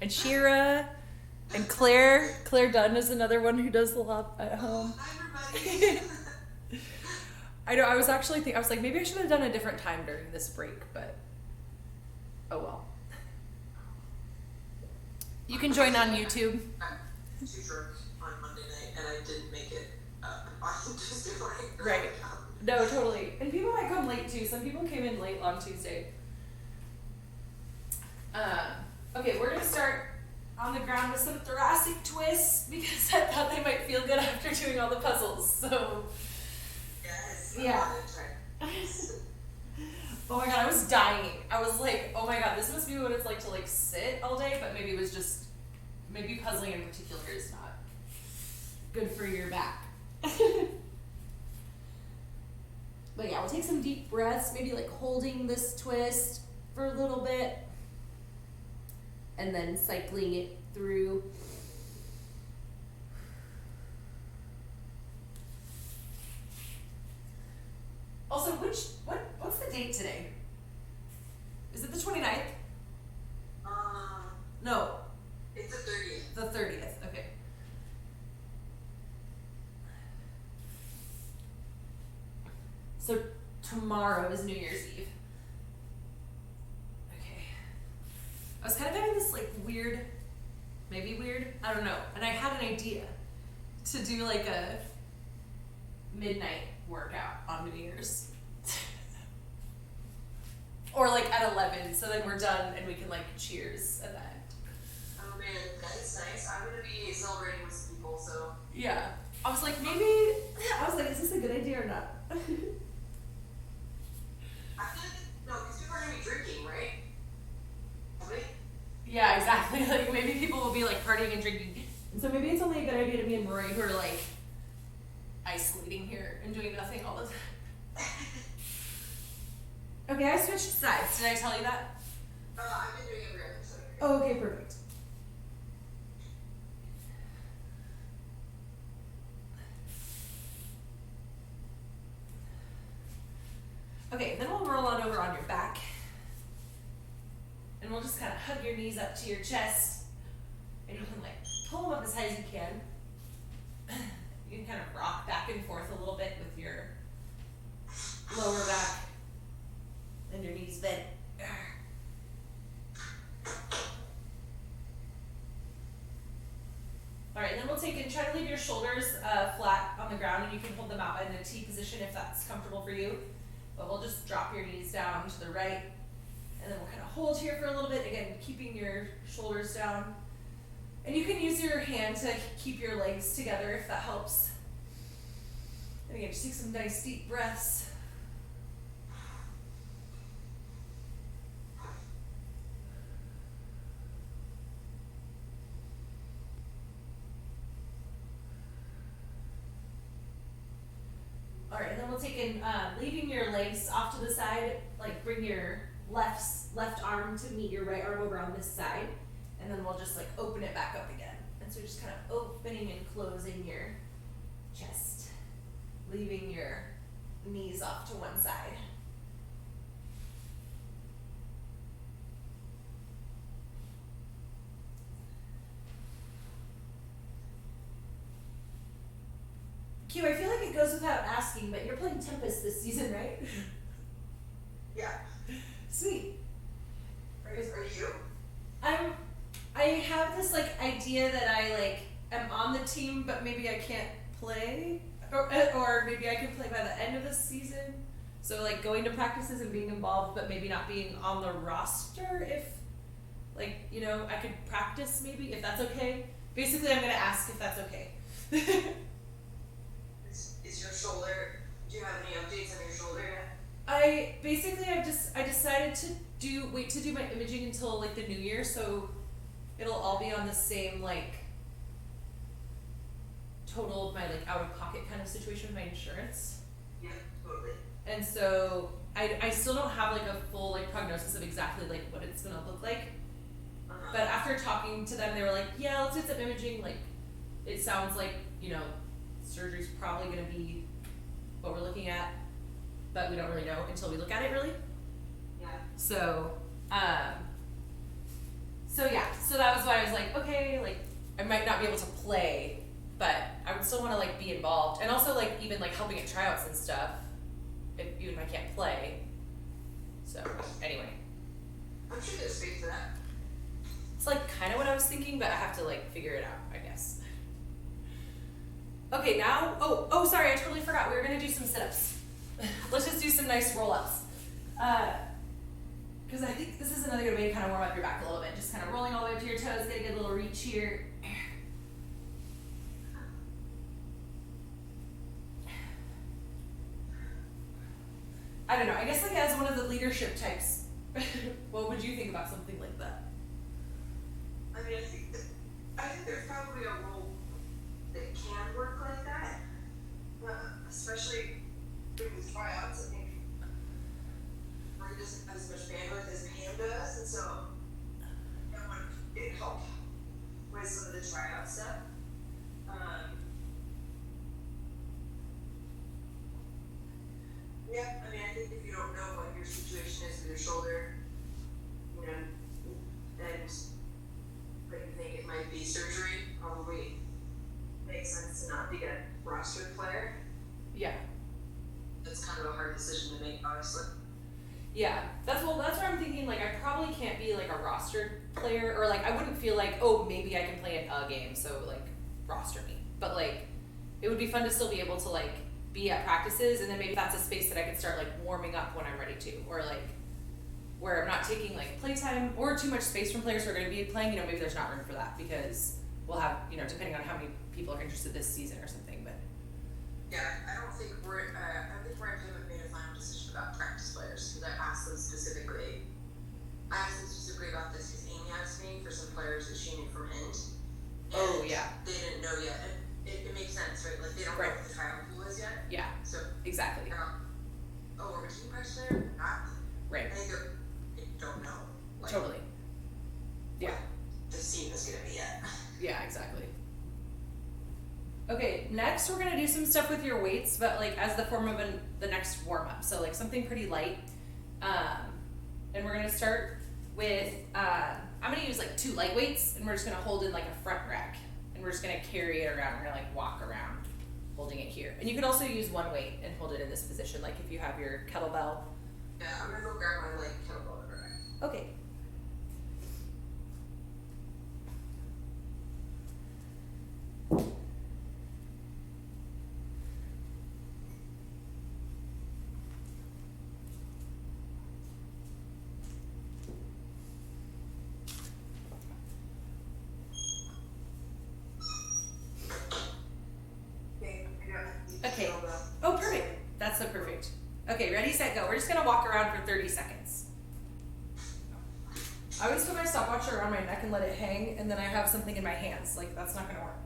and Shira, and Claire. Claire Dunn is another one who does a lot at home. Hi, everybody. I know, I was actually thinking, I was like, maybe I should have done a different time during this break, but oh well. You can join on YouTube. I'm too drunk on Monday night, and I didn't make it up on Tuesday morning. Right. No, totally. And people might come late too. Some people came in late on Tuesday. Okay, we're going to start on the ground with some thoracic twists because I thought they might feel good after doing all the puzzles. So, Yes. yeah. Oh my god, I was dying. I was like, oh my god, this must be what it's like to like sit all day, but maybe it was just, maybe puzzling in particular is not good for your back. But yeah, we'll take some deep breaths, maybe like holding this twist for a little bit, and then cycling it through. Also, what's the date today? Is it the 29th? No. It's the 30th. The 30th, okay. So tomorrow is New Year's Eve. Okay. I was kind of having this like weird, maybe weird, I don't know. And I had an idea to do like a midnight workout on New Year's. Or like at 11, so then we're done and we can like cheers at that. Oh man, that is nice. I'm going to be celebrating with some people, so. Yeah. I was like, is this a good idea or not? I feel like, no, because people are going to be drinking, right? Right? Yeah, exactly. Like maybe people will be like partying and drinking. And so maybe it's only a good idea to me and Marie who are like isolating here and doing nothing all the time. Okay, I switched sides. Did I tell you that? I've been doing every episode. Oh, okay, perfect. Okay, then we'll roll on over on your back. And we'll just kind of hug your knees up to your chest. And you can like pull them up as high as you can. You can kind of rock back and forth a little bit with your lower back and your knees bent. All right, then we'll take and try to leave your shoulders flat on the ground, and you can hold them out in a T position if that's comfortable for you. But we'll just drop your knees down to the right, and then we'll kind of hold here for a little bit, again, keeping your shoulders down. And you can use your hand to keep your legs together if that helps. And again, just take some nice deep breaths. All right, and then we'll take in leaving your legs off to the side, like bring your left arm to meet your right arm over on this side, and then we'll just like open it back up again. And so just kind of opening and closing your chest, leaving your knees off to one side. Q, I feel like it goes without asking, but you're playing Tempest this season, right? Yeah. Sweet. Are you? I have this like idea that I like am on the team, but maybe I can't play, or maybe I can play by the end of the season. So like going to practices and being involved, but maybe not being on the roster. If like I could practice maybe if that's okay. Basically, I'm gonna ask if that's okay. Is your shoulder? Do you have any updates on your shoulder yet? I decided to wait to do my imaging until like the new year, so it'll all be on the same like total of my like out of pocket kind of situation with my insurance. Yeah, totally. And so I still don't have like a full like prognosis of exactly like what it's gonna look like. Uh-huh. But after talking to them, they were like, yeah, let's get some imaging. Like it sounds like surgery's probably gonna be what we're looking at, but we don't really know until we look at it really. Yeah. So So that was why I was like, okay, like I might not be able to play, but I would still want to like be involved, and also like even like helping at tryouts and stuff, even if I can't play. So anyway, I'm sure there's space for that. it's like kind of what I was thinking, but I have to like figure it out, I guess. Okay, now, oh, sorry, I totally forgot. We were gonna do some sit-ups. Let's just do some nice roll-ups. Because I think this is another good way to kind of warm up your back a little bit. Just kind of rolling all the way up to your toes, get a good little reach here. I don't know, I guess like as one of the leadership types, what would you think about something like that? I mean, I think there's probably a role that can work like that, especially with tryouts. I think Marie doesn't have as much bandwidth as Pam does, and so I want to get help with some of the tryout stuff. Yeah, I mean, I think if you don't know what your situation is with your shoulder, you know, and but you think it might be surgery, probably makes sense to not be a rostered player. Yeah. That's kind of a hard decision to make, honestly. Yeah, that's what I'm thinking. Like, I probably can't be like a rostered player, or like I wouldn't feel like, oh, maybe I can play in a game, so like roster me. But like, it would be fun to still be able to like be at practices, and then maybe that's a space that I can start like warming up when I'm ready to, or like where I'm not taking like playtime or too much space from players who are going to be playing. You know, maybe there's not room for that because we'll have, you know, depending on how many people are interested this season or something. But yeah, I don't think we're. I think we're have made a final decision about practice players because I asked them specifically. I asked them specifically about this because Amy asked me for some players that she knew from Hint. Oh yeah. They didn't know yet, and it makes sense, right? Like they don't know what the trial pool is yet. Yeah. So exactly. Oh, are we team practice player? Not. Right. I think they don't know. Like, Totally. Yeah. The scene is gonna be yet. Yeah, exactly. Okay, next we're gonna do some stuff with your weights, but like as the form of the next warm up. So like something pretty light. And we're gonna start with I'm gonna use like 2 light weights, and we're just gonna hold in like a front rack, and we're just gonna carry it around. We're gonna like walk around, holding it here. And you can also use 1 weight and hold it in this position, like if you have your kettlebell. Yeah, I'm gonna go grab my like kettlebell and rack. Okay. Okay. Oh, perfect. That's so perfect. Okay, ready, set, go. We're just gonna walk around for 30 seconds. I always put my stopwatch around my neck and let it hang, and then I have something in my hands. Like, that's not gonna work.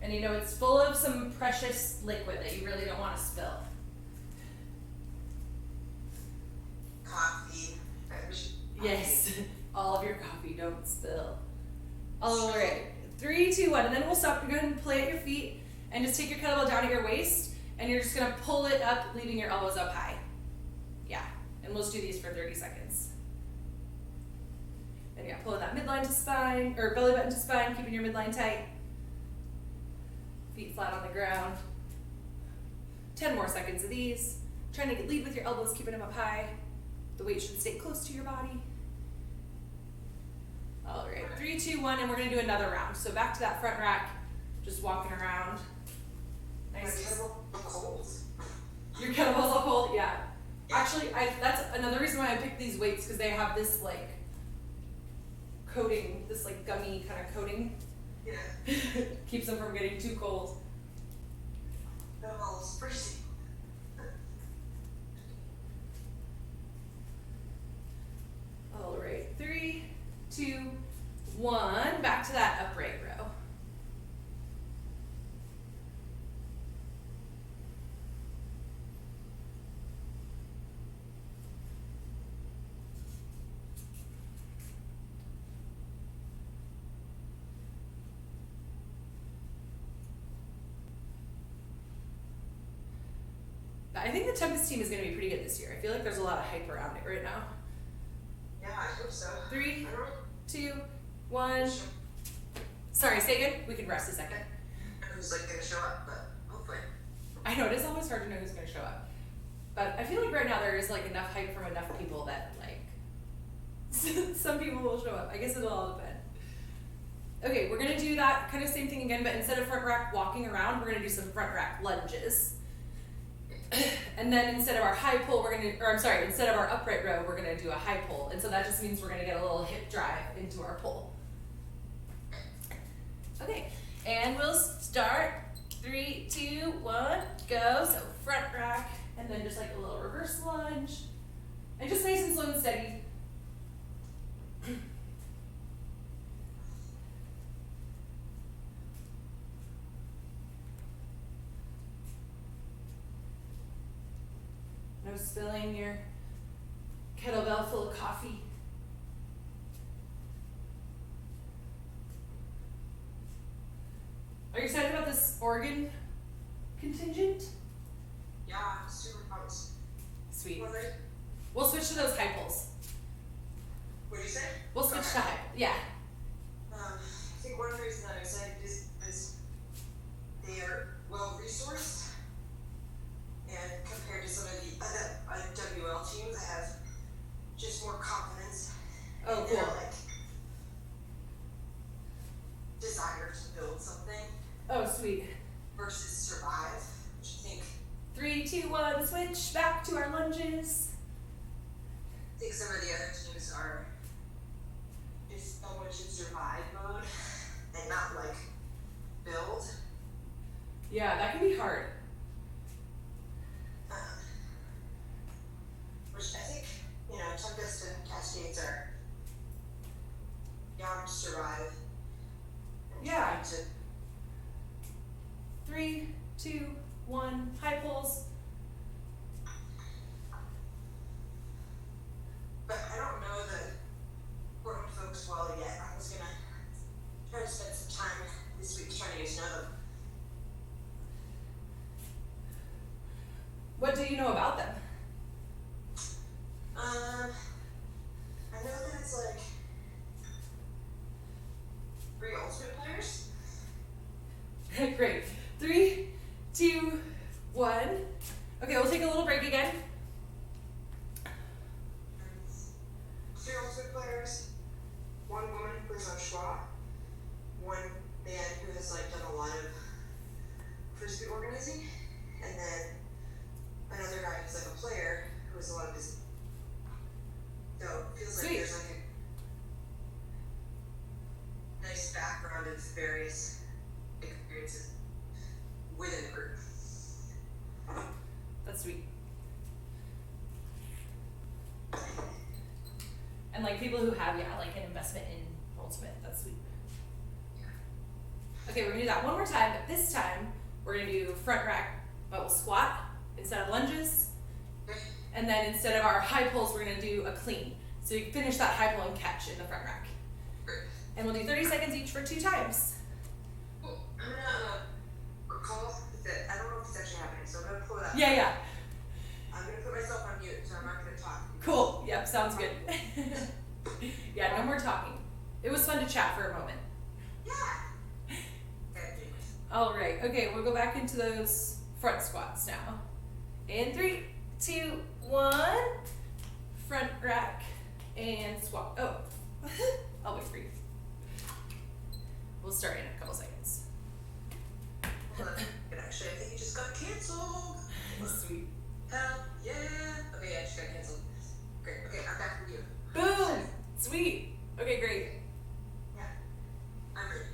And you know, it's full of some precious liquid that you really don't want to spill. Coffee. Yes, all of your coffee, don't spill. All right, 3, 2, 1, and then we'll stop. Go ahead and play at your feet, and just take your kettlebell down to your waist, and you're just gonna pull it up, leaving your elbows up high. Yeah, and we'll just do these for 30 seconds. And yeah, pulling that midline to spine, or belly button to spine, keeping your midline tight. Feet flat on the ground. 10 more seconds of these. Trying to lead with your elbows, keeping them up high. The weight should stay close to your body. All right, 3, 2, 1, and we're gonna do another round. So back to that front rack, just walking around. Nice. My kettlebell cold. Your kettlebell's all cold, yeah. Actually, that's another reason why I picked these weights, because they have this like coating, this like gummy kind of coating. Yeah. Keeps them from getting too cold. Kettlebell's freezing. All right, 3, 2, 1. Back to that upright row. I think the Tempest team is going to be pretty good this year. I feel like there's a lot of hype around it right now. Yeah, I hope so. 3, I don't 2, 1. Sorry, say again. We can rest a second. know who's like gonna show up, but hopefully. I know it is always hard to know who's going to show up, but I feel like right now there is like enough hype from enough people that like some people will show up. I guess it'll all depend. Okay, we're gonna do that kind of same thing again, but instead of front rack walking around, we're gonna do some front rack lunges. And then instead of our high pull, instead of our upright row, we're gonna do a high pull. And so that just means we're gonna get a little hip drive into our pull. Okay, and we'll start. 3, 2, 1, go. So front rack, and then just like a little reverse lunge. And just nice and slow and steady. No spilling your kettlebell full of coffee. Are you excited about this Oregon contingent? Yeah, I'm super pumped. Sweet. What did We'll switch to those high pulls. you say? We'll switch to high. Yeah. I think one reason I'm excited is they are well resourced, and compared to some of the other WL teams, I have just more confidence. Oh, and cool. like desire to build something Oh, sweet. versus survive, which I think 3, 2, 1, switch back to our lunges. some of the other teams are just so much in survive mode and not like build. Yeah, that can be hard. Which I think, Tempest and Cascades are young to survive. And Yeah. trying to 3, 2, 1, high pulls. But I don't know the Portland folks well yet. I was gonna try to spend some time this week trying to get to know them. What do you know about them? I know that it's like 3 ultimate players. Great. 3, 2, 1. Okay, we'll take a little break again. 3 ultimate players, 1 woman who plays on Schwa, 1 man who has like done a lot of frisbee organizing, and then another guy who's like a player who has a lot of busy. So it feels like Sweet. there's like a nice background of various experiences within the group. That's sweet. And like people who have, like an investment in Ultimate, that's sweet. Okay, we're gonna do that one more time, but this time we're gonna do front rack, but we'll squat instead of lunges. And then instead of our high pulls, we're gonna do a clean. So you finish that high pull and catch in the front rack. And we'll do 30 seconds each for 2 times. Cool. I'm gonna recall that I don't know if it's actually happening, so I'm gonna pull it up. Yeah. I'm gonna put myself on mute, so I'm not gonna talk. Cool. Yep, sounds good. Yeah, no more talking. It was fun to chat for a moment. Yeah. Okay, anyways. All right. Okay, we'll go back into those front squats now. In 3, 2, 1. Front rack and squat. Oh, I'll wait for you. We'll start in a couple seconds. Hold on. Actually, I think it just got canceled. Sweet. Hell yeah. Okay, yeah, it just got canceled. Great. Okay, I'm back with you. Boom. Sweet. Okay, great. Yeah. I'm ready.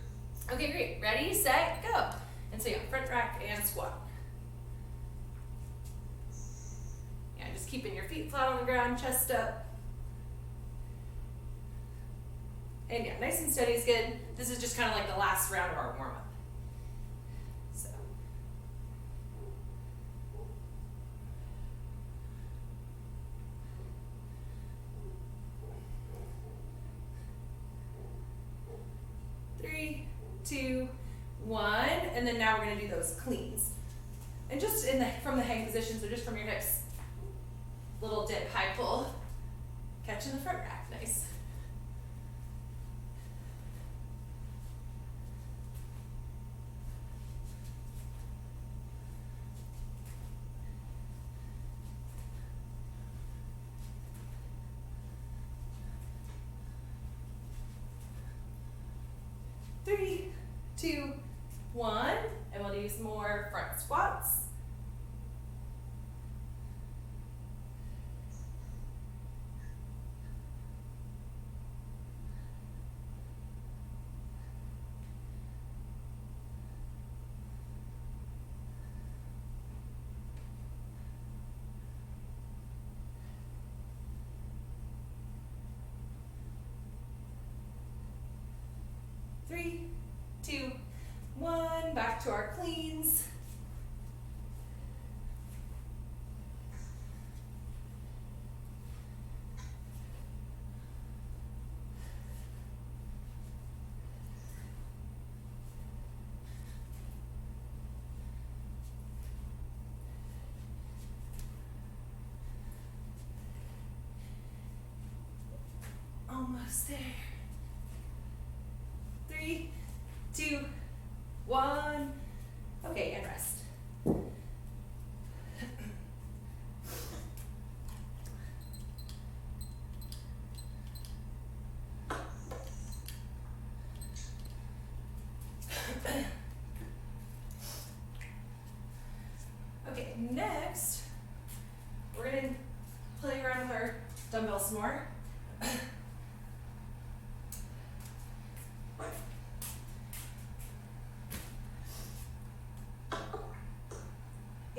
Okay, great. Ready, set, go. And so yeah, front rack and squat. Yeah, just keeping your feet flat on the ground, chest up. And yeah, nice and steady is good. This is just kind of like the last round of our warm-up. So. Three, 2, 1, and then now we're gonna do those cleans. And just from the hang position, so just from your hips, little dip, high pull, catch in the front rack, nice. Three, two, one, and we'll do some more front squats. Three, two, one, back to our cleans. Almost there. Three, two, one. Okay, and rest. Okay, next, we're gonna play around with our dumbbells some more.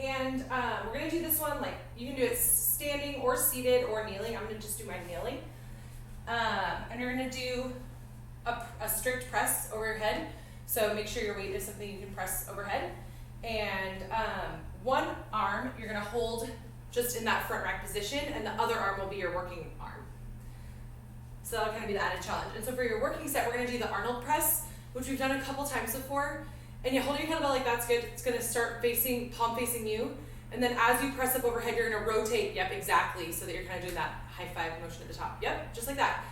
And we're gonna do this one, like, you can do it standing or seated or kneeling. I'm gonna just do my kneeling. And you're gonna do a strict press over your head. So make sure your weight is something you can press overhead. And one arm, you're gonna hold just in that front rack position, and the other arm will be your working arm. So that'll kind of be the added challenge. And so for your working set, we're gonna do the Arnold Press, which we've done a couple times before. And you hold your kettlebell like that's good. It's gonna start facing, palm facing you. And then as you press up overhead, you're gonna rotate, yep, exactly, so that you're kind of doing that high five motion at the top. Yep, just like that.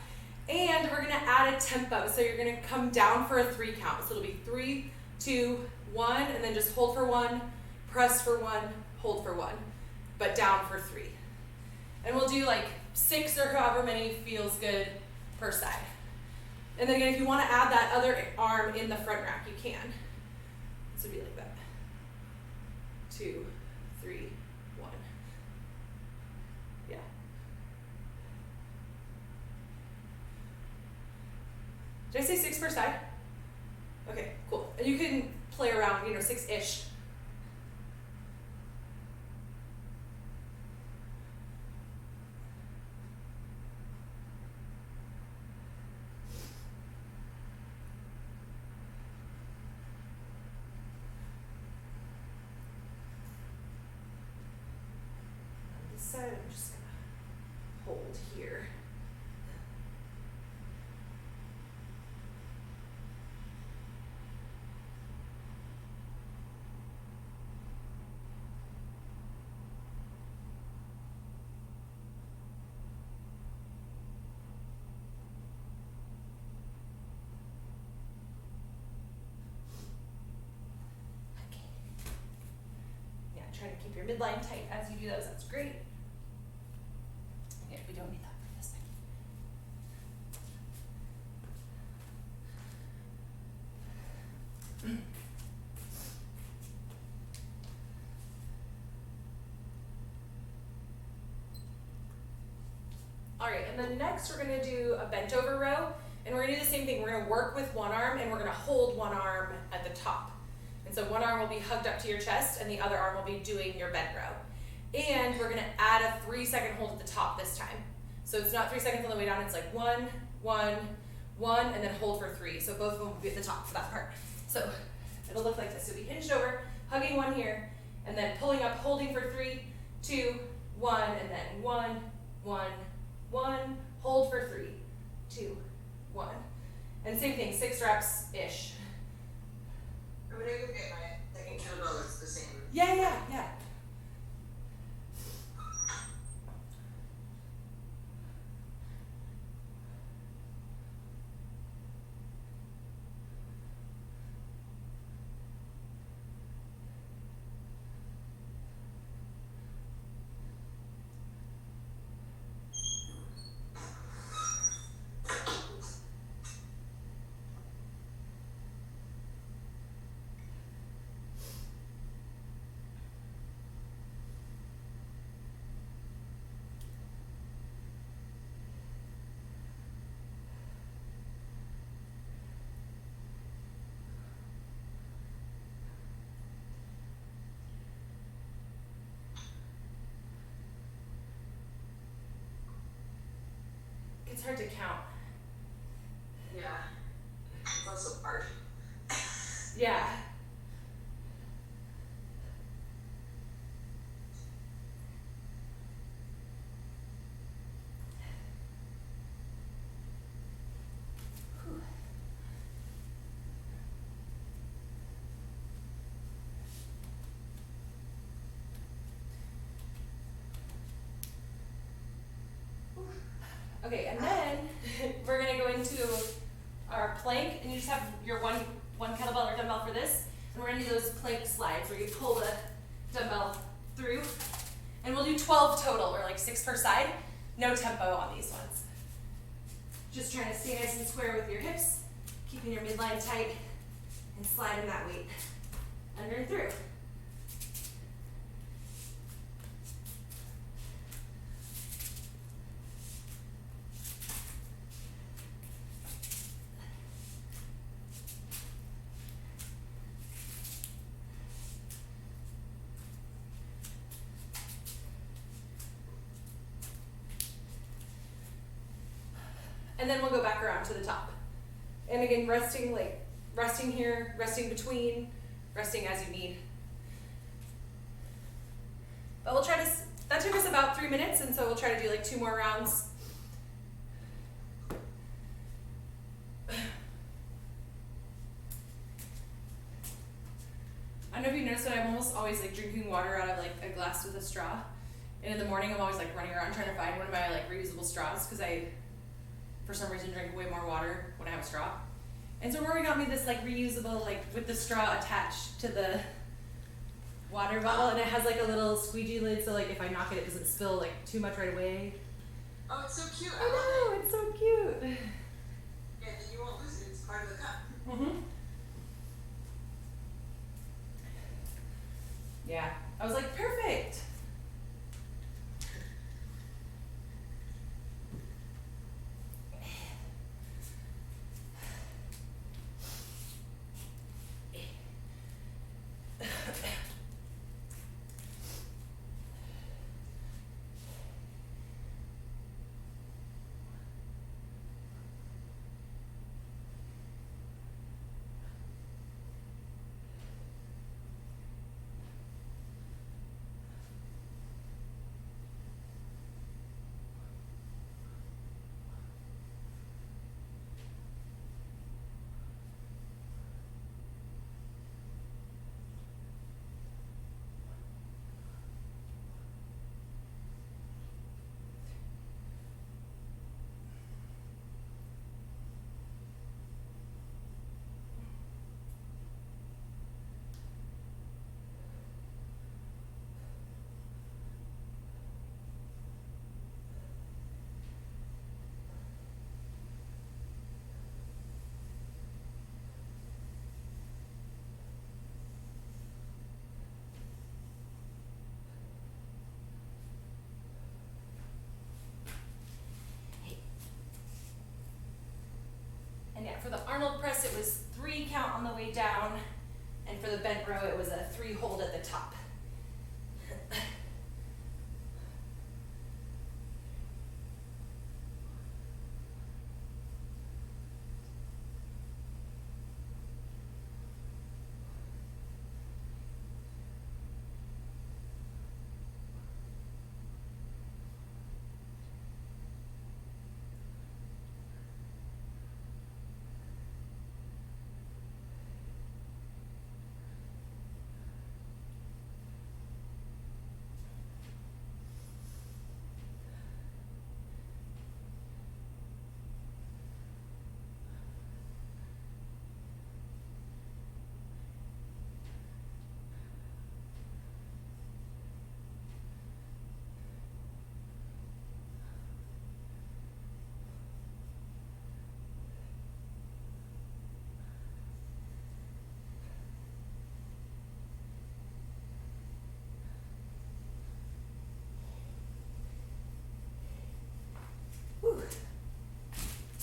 And we're gonna add a tempo. So you're gonna come down for a 3 count. So it'll be 3, 2, 1, and then just hold for 1, press for 1, hold for 1, but down for 3. And we'll do like 6 or however many feels good per side. And then again, if you wanna add that other arm in the front rack, you can. This would be like that. 2, 3, 1. Yeah. Did I say 6 per side? Okay, cool. And you can play around, 6-ish. Side, I'm just gonna hold here. Okay. Yeah, try to keep your midline tight as you do those. That's great. We don't need that for this thing. All right, and then next we're gonna do a bent over row, and we're gonna do the same thing. We're gonna work with one arm, and we're gonna hold one arm at the top. And so one arm will be hugged up to your chest, and the other arm will be doing your bent row. And we're gonna add a 3-second hold at the top this time. So it's not 3 seconds on the way down, it's like 1, 1, 1, and then hold for 3. So both of them will be at the top for that part. So it'll look like this. You'll be hinged over, hugging one here, and then pulling up, holding for 3, 2, 1, and then 1, 1, 1, hold for 3, 2, 1. And same thing, 6 reps-ish. I'm gonna go get my second kettlebell that's the same. Yeah. it's hard to count. Yeah. It's also hard. Yeah. Whew. Okay, and then we're gonna go into our plank, and you just have your one kettlebell or dumbbell for this, and we're gonna do those plank slides where you pull the dumbbell through, and we'll do 12 total, or like 6 per side. No tempo on these ones. Just trying to stay nice and square with your hips, keeping your midline tight, and sliding that weight under and through. And then we'll go back around to the top. And again, resting here, resting between, resting as you need. But we'll try to, that took us about 3 minutes, and so we'll try to do like 2 more rounds. I don't know if you noticed, but I'm almost always like drinking water out of like a glass with a straw. And in the morning, I'm always like running around trying to find one of my like reusable straws, because I, for some reason, drink way more water when I have a straw. And so Rory got me this like reusable, like with the straw attached to the water bottle, and it has like a little squeegee lid, so like if I knock it, it doesn't spill like too much right away. Oh, it's so cute. I know, it's so cute. Yeah, and you won't lose it. It's part of the cup. Mhm. Yeah, I was like, perfect. And yeah, for the Arnold Press, it was 3 count on the way down, and for the bent row, it was a 3 hold at the top. Whew.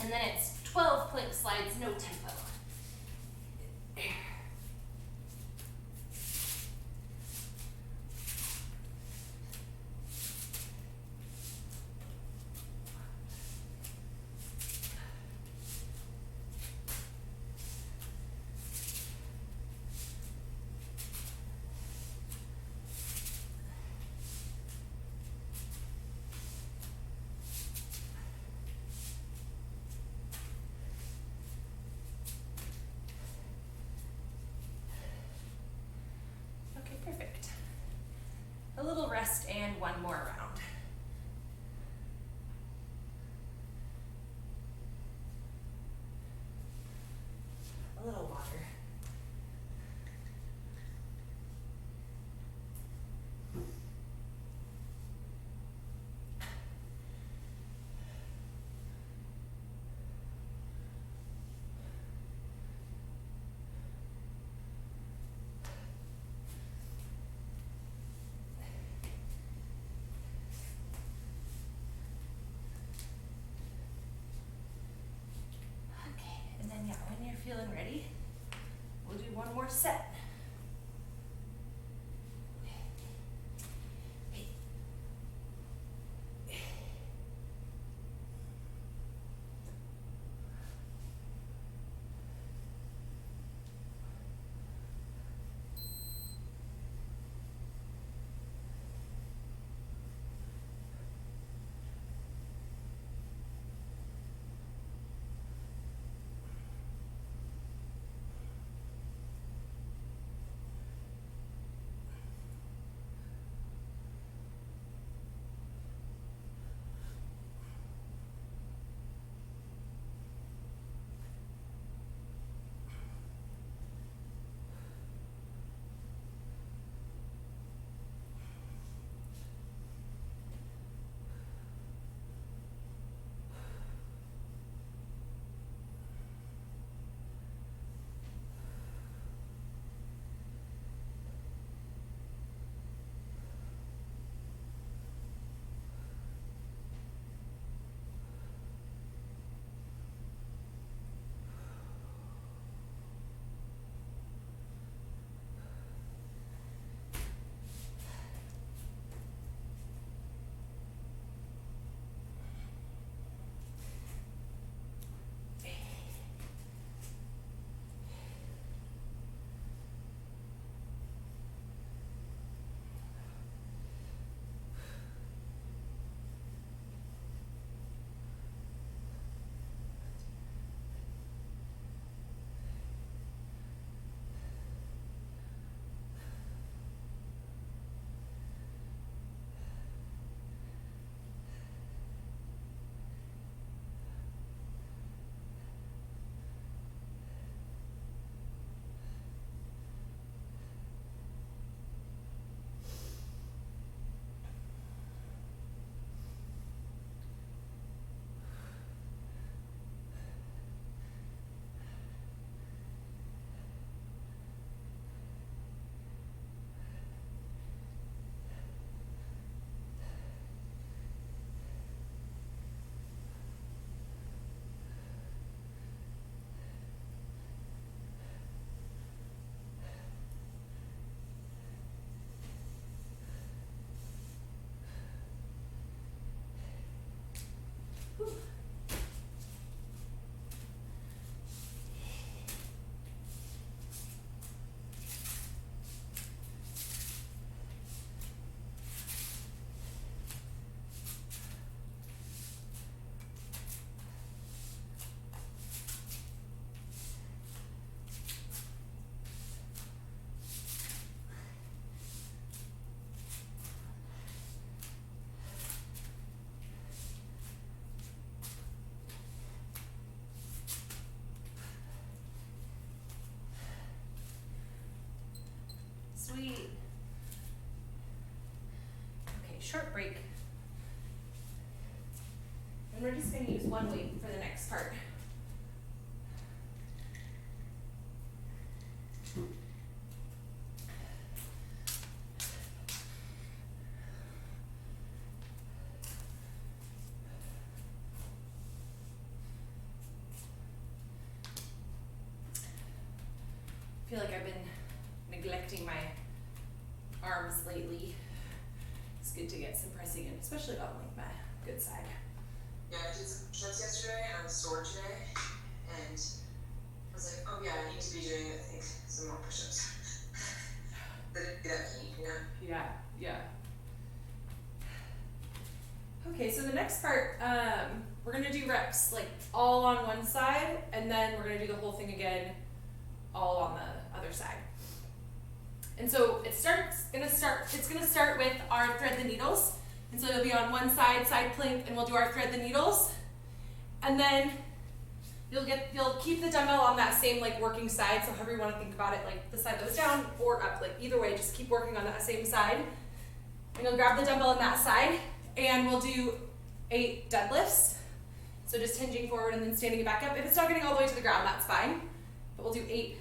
And then it's 12 plank slides, no tempo. little rest and one more round. A little water. And then, yeah, when you're feeling ready, we'll do one more set. Sweet. Okay, short break. And we're just going to use one weight for the next part. I feel like I've been neglecting my arms lately. It's good to get some pressing in, especially on like my good side. Yeah, I did some push-ups yesterday and I was sore today, and I was like, oh yeah, I need to be doing, I think, some more push-ups. But it'd be that key, you know? Yeah. Okay, so the next part, we're gonna do reps like all on one side, and then we're gonna do the whole thing again, all on the other side. And so it's gonna start with our thread the needles. And so it'll be on one side plank, and we'll do our thread the needles. And then you'll keep the dumbbell on that same like working side, so however you want to think about it, like the side that was down or up, like either way, just keep working on that same side. And you'll grab the dumbbell on that side, and we'll do 8 deadlifts. So just hinging forward and then standing it back up. If it's not getting all the way to the ground, that's fine. But we'll do 8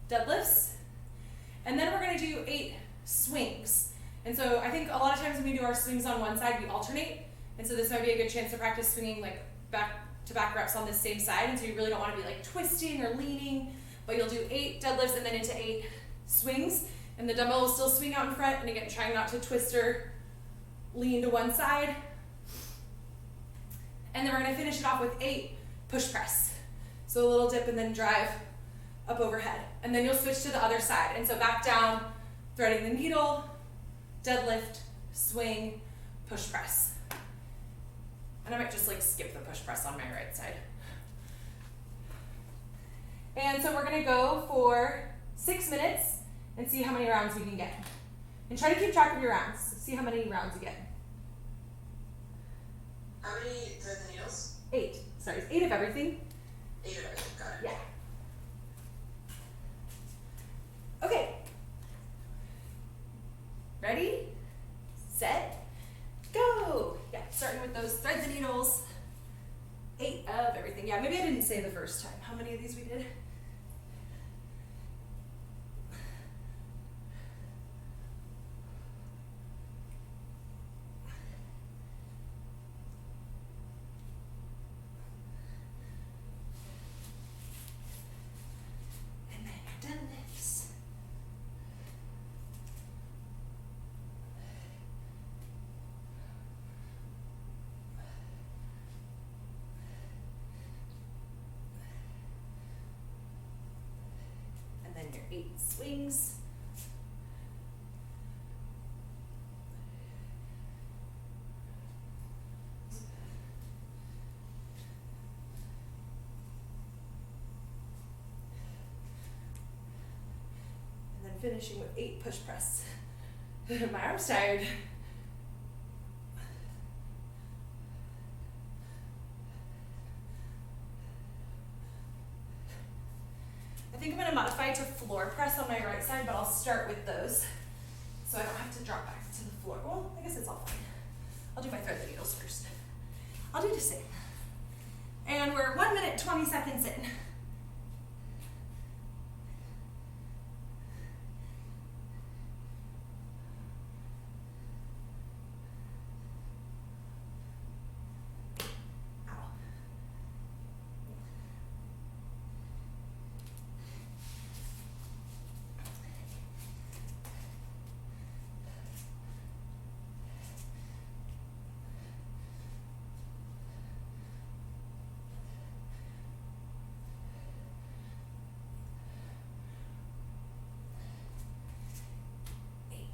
deadlifts. And then we're gonna do 8 swings. And so I think a lot of times when we do our swings on one side, we alternate. And so this might be a good chance to practice swinging like back-to-back reps on the same side. And so you really don't want to be like twisting or leaning, but you'll do 8 deadlifts and then into 8 swings. And the dumbbell will still swing out in front. And again, trying not to twist or lean to one side. And then we're gonna finish it off with 8 push press. So a little dip and then drive up overhead. And then you'll switch to the other side. And so back down, threading the needle, deadlift, swing, push press. And I might just like skip the push press on my right side. And so we're gonna go for 6 minutes and see how many rounds we can get. And try to keep track of your rounds. See how many rounds you get. How many thread the needles? 8. Sorry, it's 8 of everything. 8 of everything, got it. Yeah. Okay. Ready, set, go. Yeah, starting with those thread the needles. 8 of everything. Yeah, maybe I didn't say the first time how many of these we did. And then your deadlifts. And then your 8 swings. And then finishing with 8 push press. My arm's tired. I think I'm going to modify to floor press on my right side, but I'll start with those so I don't have to drop back to the floor. Well, I guess it's all fine. I'll do my thread the needles first. I'll do the same. And we're 1 minute, 20 seconds in. Ow.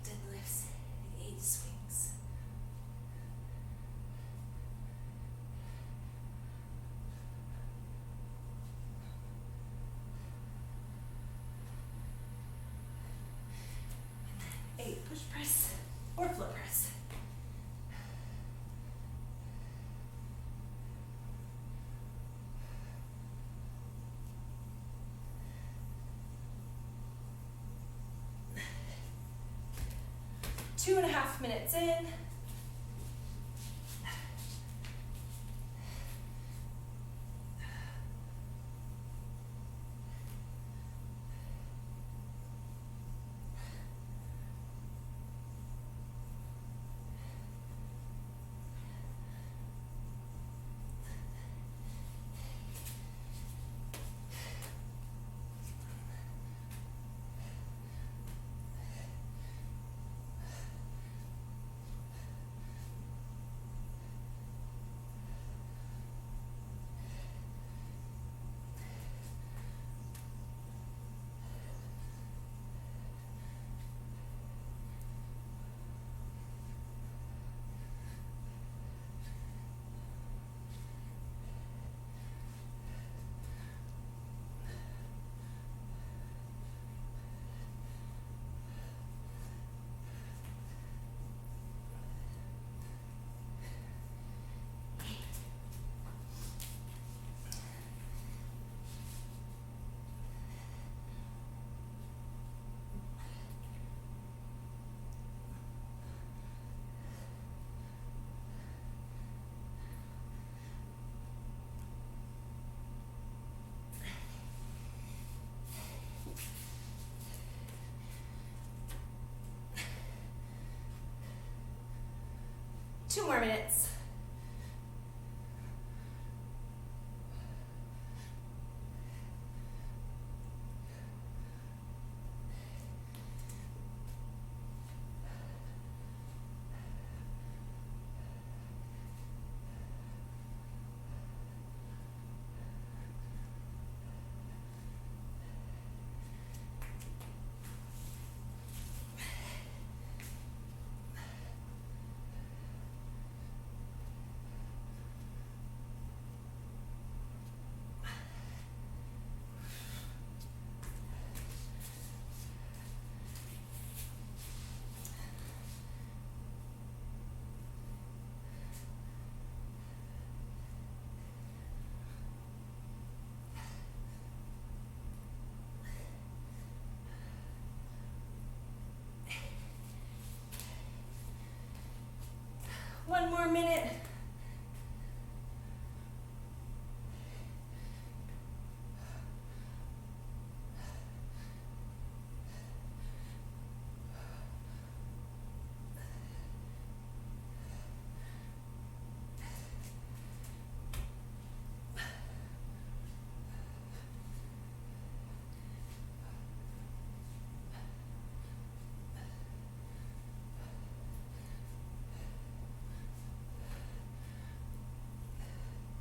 Deadlifts, 8 swings. And then 8 push press or floor press. Two and a half minutes in. 2 more minutes. One more minute.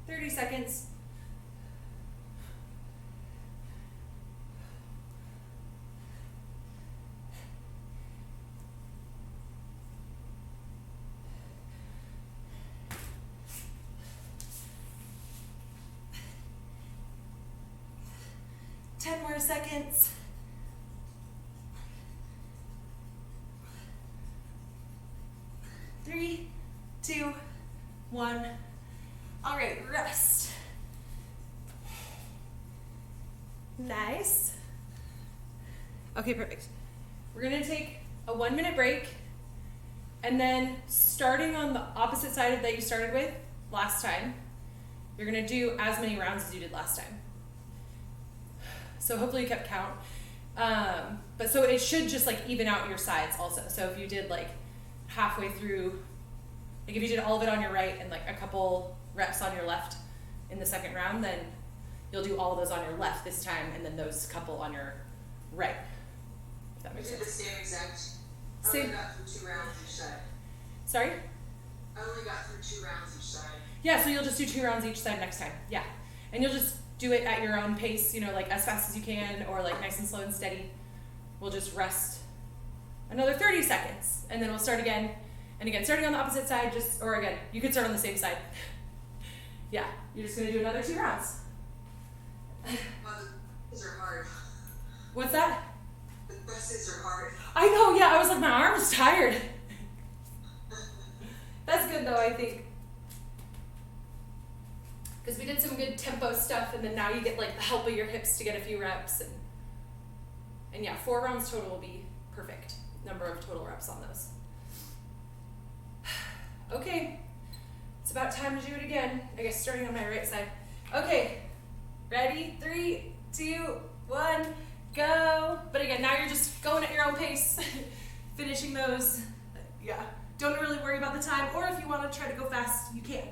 Thirty seconds. Ten more seconds. 3, 2, 1. All right, rest. Nice. Okay, perfect. We're gonna take a 1-minute break, and then starting on the opposite side of that you started with last time, you're gonna do as many rounds as you did last time. So hopefully you kept count. But so it should just like even out your sides also. So if you did like halfway through, like if you did all of it on your right and like a couple reps on your left in the second round, then you'll do all of those on your left this time, and then those couple on your right. If that makes sense. We did the same exact. I Same. only got through 2 rounds each side. Sorry? I only got through 2 rounds each side. Yeah, so you'll just do 2 rounds each side next time. Yeah. And you'll just do it at your own pace, you know, like as fast as you can, or like nice and slow and steady. We'll just rest another 30 seconds, and then we'll start again. And again, starting on the opposite side, or again, you could start on the same side. Yeah, you're just gonna do another 2 rounds. Well, these are hard. What's that? The presses are hard. I know, yeah, I was like, my arm's tired. That's good though, I think. Because we did some good tempo stuff, and then now you get like the help of your hips to get a few reps. And yeah, 4 rounds total will be perfect. Number of total reps on those. Okay, it's about time to do it again. I guess starting on my right side. Okay, ready? 3, 2, 1, go. But again, now you're just going at your own pace, finishing those. Yeah, don't really worry about the time, or if you want to try to go fast, you can.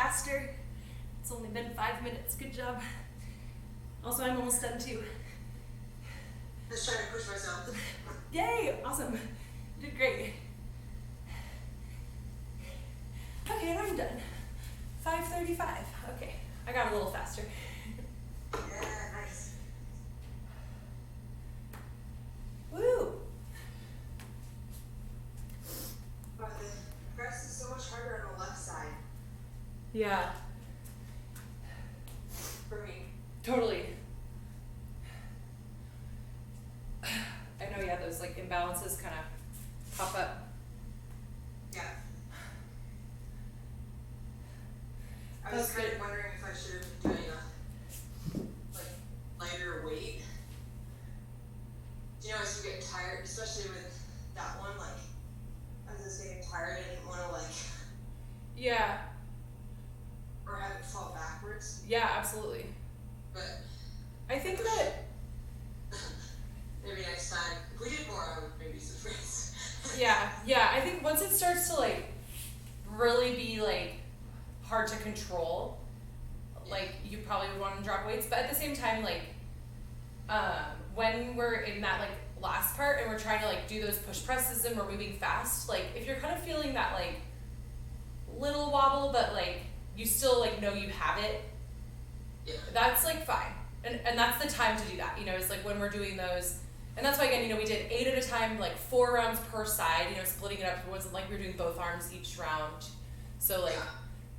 faster. It's only been 5 minutes. Good job. Also, I'm almost done too. Just trying to push myself. Yay! Awesome. You did great. Okay, and I'm done. 5:35. Okay, I got a little faster. Yeah, nice. Woo! But the press is so much harder on the left side Yeah, for me. totally. I know, yeah, those like imbalances kind of pop up. Yeah. I was That's kind good. of wondering if I should have been doing a like lighter weight. You know, as you get tired, especially with that one, like as I was getting tired, I didn't want to like Yeah, or have it fall backwards. yeah, absolutely. But I think that, maybe next time, if we did more, I would maybe surprise. yeah, I think once it starts to like really be like hard to control, like you probably would want to drop weights, but at the same time, like when we're in that like last part and we're trying to like do those push presses and we're moving fast, like if you're kind of feeling that like little wobble but like you still like know you have it, Yeah. that's like fine, and that's the time to do that, you know, it's like when we're doing those. And that's why, again, you know, we did 8 at a time, like 4 rounds per side, you know, splitting it up. It wasn't like we were doing both arms each round. So like, Yeah.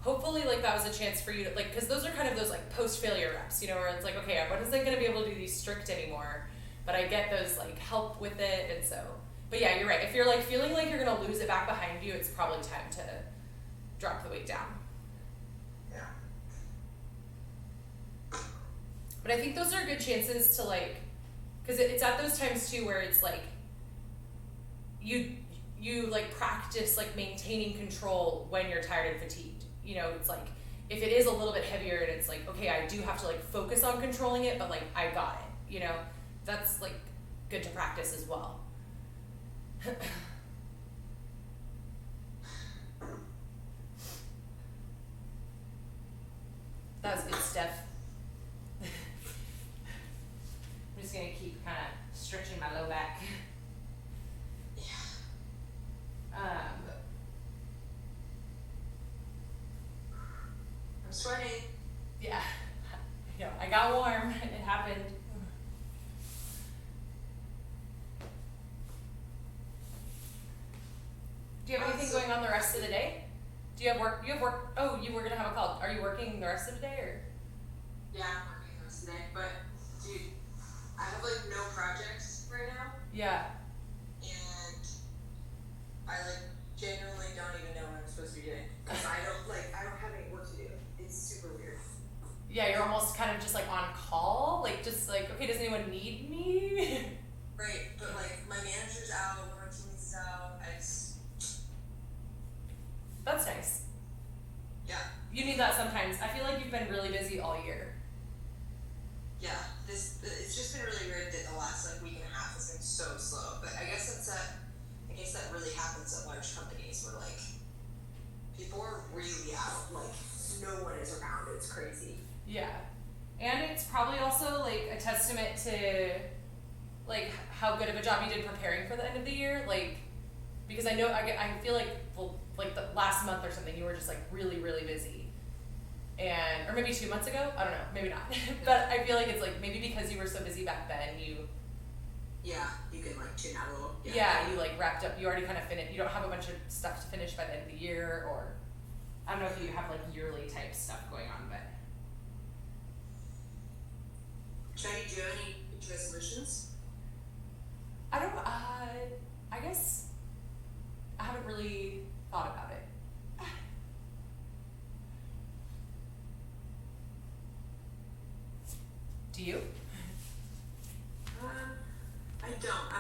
hopefully like that was a chance for you to like, cause those are kind of those like post-failure reps, you know, where it's like, okay, I wasn't gonna be able to do these strict anymore, but I get those like help with it. And so, but yeah, you're right. If you're like feeling like you're gonna lose it back behind you, it's probably time to drop the weight down. Yeah. But I think those are good chances to like, because it's at those times too where it's like you like practice like maintaining control when you're tired and fatigued. You know, it's like if it is a little bit heavier and it's like, okay, I do have to like focus on controlling it, but like I got it, you know, that's like good to practice as well. That was good stuff. I'm just gonna keep kind of stretching my low back. Yeah. I'm sweating. Yeah, I got warm. It happened. Do you have anything going on the rest of the day? Do you have work? You have work. Oh, you were gonna have a call. Are you working the rest of the day or? Yeah, I'm working the rest of the day, but dude, I have like no projects right now, Yeah. and I like genuinely don't even know what I'm supposed to be doing because I don't have any work to do. It's super weird. Yeah, you're almost kind of just like on call, like just like, okay, does anyone need me? Right, but like my manager's out, one of our teammates is out. That's nice. Yeah, You need that sometimes. I feel like you've been really busy all year. yeah. It's just been really weird that the last like week and a half has been so slow. But I guess that really happens at large companies where like people are really out, like no one is around. It's crazy. Yeah. And it's probably also like a testament to like how good of a job you did preparing for the end of the year. Like, because I know, I feel like, well, like the last month or something, you were just like really, really busy. And, or maybe 2 months ago, I don't know, maybe not. But I feel like it's like, maybe because you were so busy back then, Yeah, you can like tune out a little. you like wrapped up, you already kind of finished, you don't have a bunch of stuff to finish by the end of the year, or, I don't know if you have like yearly type stuff going on, but. Chardy, do you have any resolutions? I don't, I guess I haven't really thought about it. Do you? I don't.